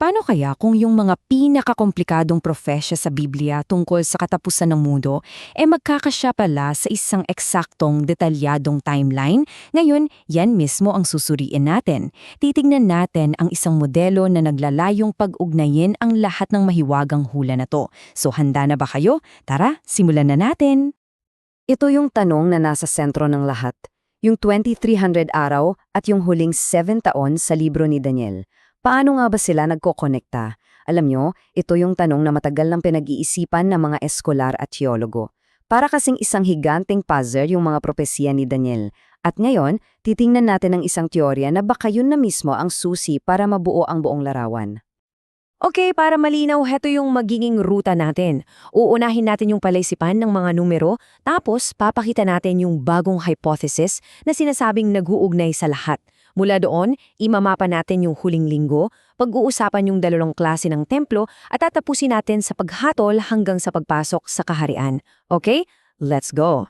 Paano kaya kung yung mga pinakakomplikadong profesya sa Biblia tungkol sa katapusan ng mundo magkakasya pala sa isang eksaktong detalyadong timeline? Ngayon, yan mismo ang susuriin natin. Titignan natin ang isang modelo na naglalayong pag-ugnayin ang lahat ng mahiwagang hula na to. So handa na ba kayo? Tara, simulan na natin! Ito yung tanong na nasa sentro ng lahat. Yung 2300 araw at yung huling 7 taon sa libro ni Daniel. Paano nga ba sila nagkokonekta? Alam nyo, ito yung tanong na matagal nang pinag-iisipan ng mga eskolar at teologo. Para kasing isang higanting puzzle yung mga propesiya ni Daniel. At ngayon, titingnan natin ang isang teorya na baka yun na mismo ang susi para mabuo ang buong larawan. Okay, para malinaw, heto yung magiging ruta natin. Uunahin natin yung palaisipan ng mga numero, tapos papakita natin yung bagong hypothesis na sinasabing nag-uugnay sa lahat. Mula doon, imamapa natin yung huling linggo, pag-uusapan yung dalawang klase ng templo, at tatapusin natin sa paghatol hanggang sa pagpasok sa kaharian. Okay? Let's go!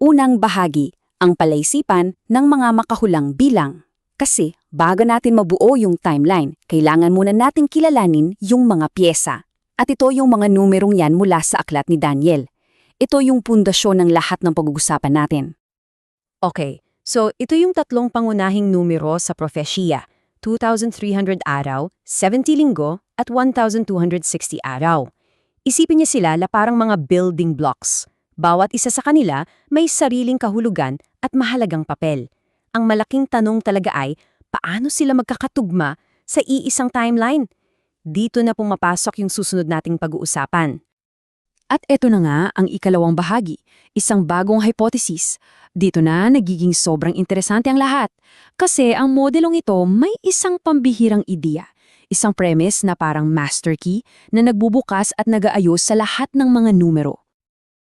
Unang bahagi, ang palaisipan ng mga makahulang bilang. Kasi bago natin mabuo yung timeline, kailangan muna nating kilalanin yung mga pyesa. At ito yung mga numerong yan mula sa aklat ni Daniel. Ito yung pundasyon ng lahat ng pag-uusapan natin. Okay, so ito yung tatlong pangunahing numero sa propesya. 2,300 araw, 70 linggo, at 1,260 araw. Isipin niya sila na parang mga building blocks. Bawat isa sa kanila may sariling kahulugan at mahalagang papel. Ang malaking tanong talaga ay, paano sila magkakatugma sa iisang timeline? Dito na pumapasok yung susunod nating pag-uusapan. At eto na nga ang ikalawang bahagi, isang bagong hypothesis. Dito na nagiging sobrang interesante ang lahat. Kasi ang modelong ito may isang pambihirang ideya. Isang premise na parang master key na nagbubukas at nag-aayos sa lahat ng mga numero.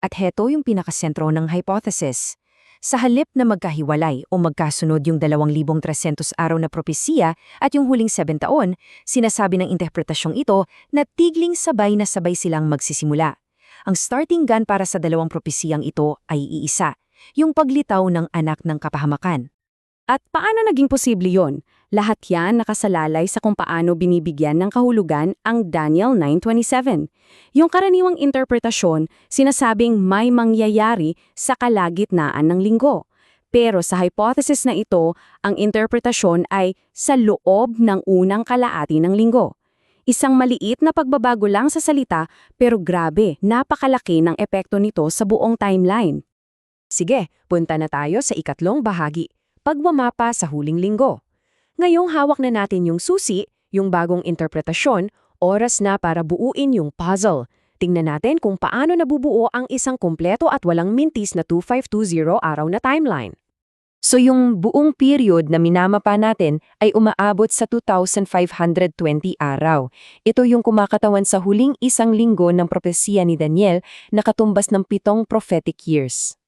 At heto yung pinakasentro ng hypothesis. Sa halip na magkahiwalay o magkasunod yung 2,300 araw na propesiya at yung huling 7 taon, sinasabi ng interpretasyong ito na tigling sabay na sabay silang magsisimula. Ang starting gun para sa dalawang propesiyang ito ay iisa, yung paglitaw ng anak ng kapahamakan. At paano naging posible yon? Lahat yan nakasalalay sa kung paano binibigyan ng kahulugan ang Daniel 9:27. Yung karaniwang interpretasyon, sinasabing may mangyayari sa kalagitnaan ng linggo. Pero sa hypothesis na ito, ang interpretasyon ay sa loob ng unang kalaati ng linggo. Isang maliit na pagbabago lang sa salita, pero grabe, napakalaki ng epekto nito sa buong timeline. Sige, punta na tayo sa ikatlong bahagi, pagmamapa sa huling linggo. Ngayong hawak na natin yung susi, yung bagong interpretasyon, oras na para buuin yung puzzle. Tingnan natin kung paano nabubuo ang isang kumpleto at walang mintis na 2520 araw na timeline. So yung buong period na minamapa natin ay umaabot sa 2,520 araw. Ito yung kumakatawan sa huling isang linggo ng propesiya ni Daniel na katumbas ng 7 prophetic years.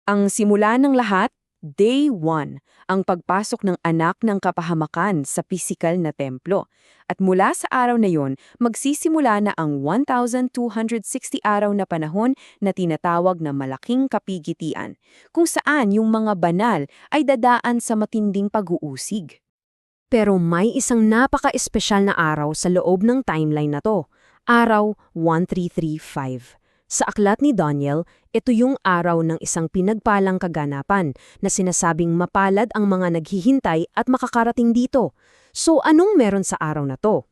Ang simula ng lahat, Day 1, ang pagpasok ng anak ng kapahamakan sa pisikal na templo. At mula sa araw na yon, magsisimula na ang 1,260 araw na panahon na tinatawag na malaking kapigitian, kung saan yung mga banal ay dadaan sa matinding pag-uusig. Pero may isang napaka-espesyal na araw sa loob ng timeline na to, araw 1335. Sa aklat ni Daniel, ito yung araw ng isang pinagpalang kaganapan na sinasabing mapalad ang mga naghihintay at makakarating dito. So anong meron sa araw na to?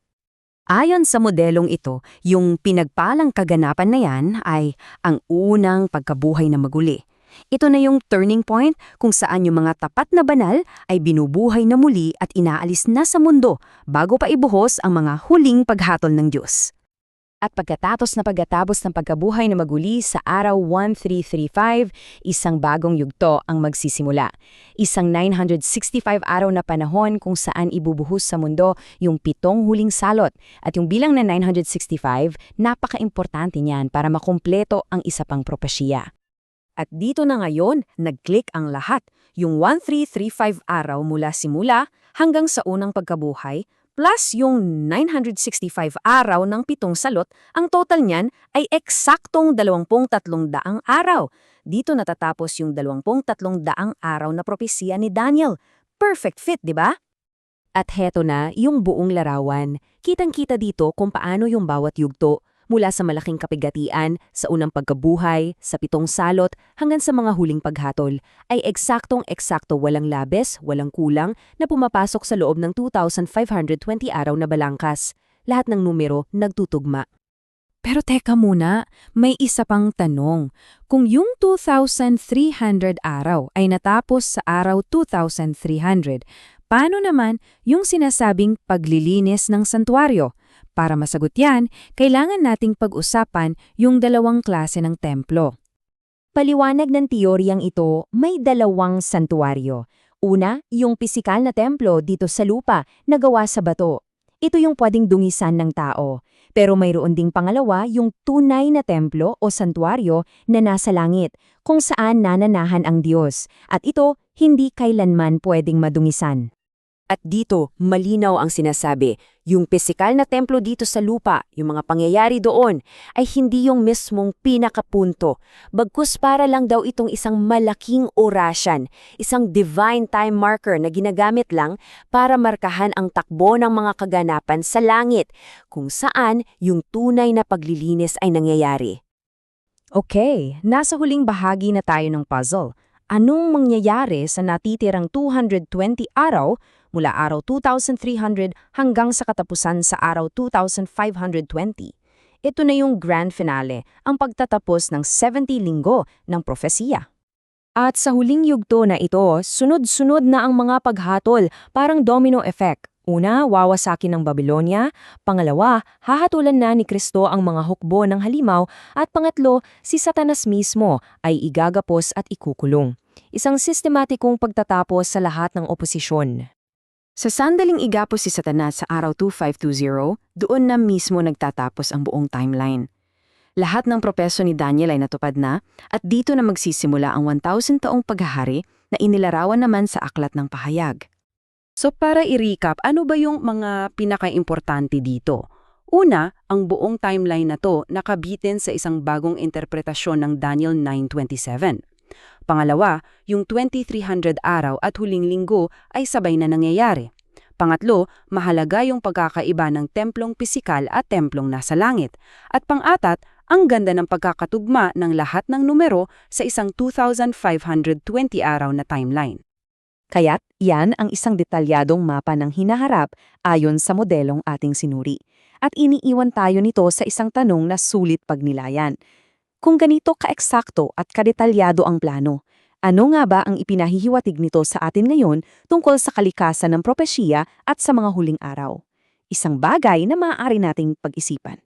Ayon sa modelong ito, yung pinagpalang kaganapan na yan ay ang unang pagkabuhay na maguli. Ito na yung turning point kung saan yung mga tapat na banal ay binubuhay na muli at inaalis na sa mundo bago pa ibuhos ang mga huling paghatol ng Diyos. At pagkatapos ng pagkabuhay na maguli sa araw 1335, isang bagong yugto ang magsisimula. Isang 965 araw na panahon kung saan ibubuhos sa mundo yung 7 huling salot. At yung bilang na 965, napaka-importante niyan para makumpleto ang isa pang propesya. At dito na ngayon, nag-click ang lahat. Yung 1335 araw mula simula hanggang sa unang pagkabuhay, plus yung 965 araw ng 7 salot, ang total niyan ay eksaktong 23,000 araw. Dito natatapos yung 23,000 araw na propesiya ni Daniel. Perfect fit, di ba? At heto na yung buong larawan. Kitang-kita dito kung paano yung bawat yugto, mula sa malaking kapigatian, sa unang pagkabuhay, sa 7 salot, hanggang sa mga huling paghatol, ay eksaktong-eksakto walang labes, walang kulang, na pumapasok sa loob ng 2,520 araw na balangkas. Lahat ng numero nagtutugma. Pero teka muna, may isa pang tanong. Kung yung 2,300 araw ay natapos sa araw 2,300, paano naman yung sinasabing paglilinis ng santuaryo? Para masagot yan, kailangan nating pag-usapan yung dalawang klase ng templo. Paliwanag ng teoryang ito, may dalawang santuaryo. Una, yung pisikal na templo dito sa lupa na gawa sa bato. Ito yung pwedeng dungisan ng tao. Pero mayroon ding pangalawa, yung tunay na templo o santuaryo na nasa langit, kung saan nananahan ang Diyos. At ito, hindi kailanman pwedeng madungisan. At dito, malinaw ang sinasabi, yung pisikal na templo dito sa lupa, yung mga pangyayari doon, ay hindi yung mismong pinakapunto. Bagkus para lang daw itong isang malaking orasyan, isang divine time marker na ginagamit lang para markahan ang takbo ng mga kaganapan sa langit, kung saan yung tunay na paglilinis ay nangyayari. Okay, nasa huling bahagi na tayo ng puzzle. Anong mangyayari sa natitirang 220 araw mula araw 2,300 hanggang sa katapusan sa araw 2,520? Ito na yung grand finale, ang pagtatapos ng 70 linggo ng propesiya. At sa huling yugto na ito, sunod-sunod na ang mga paghatol, parang domino effect. Una, wawasakin ng Babylonia. Pangalawa, hahatulan na ni Kristo ang mga hukbo ng halimaw. At pangatlo, si Satanas mismo ay igagapos at ikukulong. Isang sistematikong pagtatapos sa lahat ng oposisyon. Sa sandaling igapos si Satanas sa araw 2520, doon na mismo nagtatapos ang buong timeline. Lahat ng propeso ni Daniel ay natupad na at dito na magsisimula ang 1,000 taong paghahari na inilarawan naman sa Aklat ng Pahayag. So para i-recap, ano ba yung mga pinaka-importante dito? Una, ang buong timeline na to nakabitin sa isang bagong interpretasyon ng Daniel 9:27. Pangalawa, yung 2,300 araw at huling linggo ay sabay na nangyayari. Pangatlo, mahalaga yung pagkakaiba ng templong pisikal at templong nasa langit. At pang-apat, ang ganda ng pagkakatugma ng lahat ng numero sa isang 2,520 araw na timeline. Kaya't yan ang isang detalyadong mapa ng hinaharap ayon sa modelong ating sinuri. At iniiwan tayo nito sa isang tanong na sulit pagnilayan. Kung ganito kaeksakto at kadetalyado ang plano, ano nga ba ang ipinahihiwatig nito sa atin ngayon tungkol sa kalikasan ng propesya at sa mga huling araw? Isang bagay na maaari nating pag-isipan.